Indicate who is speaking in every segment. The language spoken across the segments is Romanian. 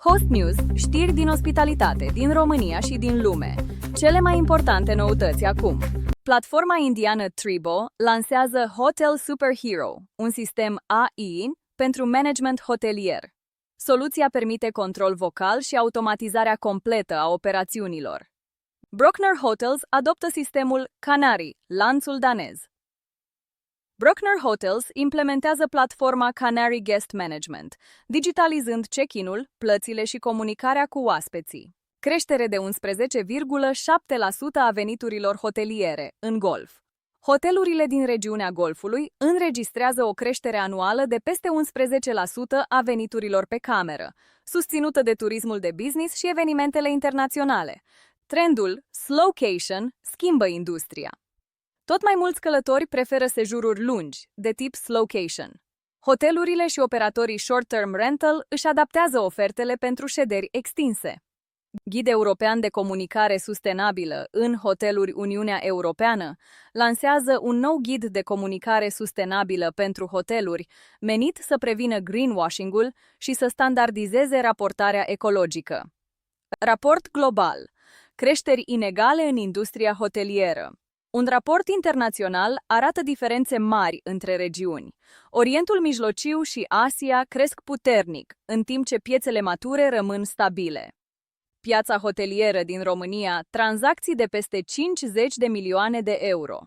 Speaker 1: Host News, știri din ospitalitate, din România și din lume. Cele mai importante noutăți acum. Platforma indiană Tribo lansează Hotel Superhero, un sistem AI pentru management hotelier. Soluția permite control vocal și automatizarea completă a operațiunilor. Bruckner Hotels adoptă sistemul Canary, lanțul danez. Bruckner Hotels implementează platforma Canary Guest Management, digitalizând check-in-ul, plățile și comunicarea cu oaspeții. Creștere de 11,7% a veniturilor hoteliere în Golf. Hotelurile din regiunea Golfului înregistrează o creștere anuală de peste 11% a veniturilor pe cameră, susținută de turismul de business și evenimentele internaționale. Trendul Slowcation schimbă industria. Tot mai mulți călători preferă sejururi lungi, de tip slowcation. Hotelurile și operatorii short-term rental își adaptează ofertele pentru șederi extinse. Ghid European de Comunicare Sustenabilă în Hoteluri Uniunea Europeană lansează un nou ghid de comunicare sustenabilă pentru hoteluri, menit să prevină greenwashing-ul și să standardizeze raportarea ecologică. Raport global. Creșteri inegale în industria hotelieră. Un raport internațional arată diferențe mari între regiuni. Orientul Mijlociu și Asia cresc puternic, în timp ce piețele mature rămân stabile. Piața hotelieră din România, tranzacții de peste 50 de milioane de euro.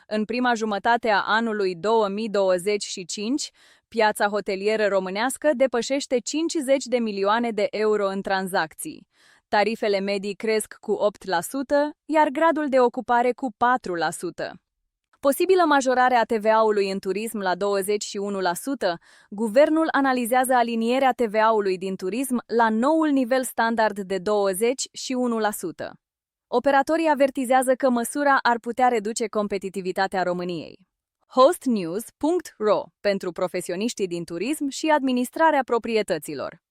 Speaker 1: În prima jumătate a anului 2025, piața hotelieră românească depășește 50 de milioane de euro în tranzacții. Tarifele medii cresc cu 8%, iar gradul de ocupare cu 4%. Posibilă majorare a TVA-ului în turism la 21%, guvernul analizează alinierea TVA-ului din turism la noul nivel standard de 21%. Operatorii avertizează că măsura ar putea reduce competitivitatea României. Hostnews.ro pentru profesioniștii din turism și administrarea proprietăților.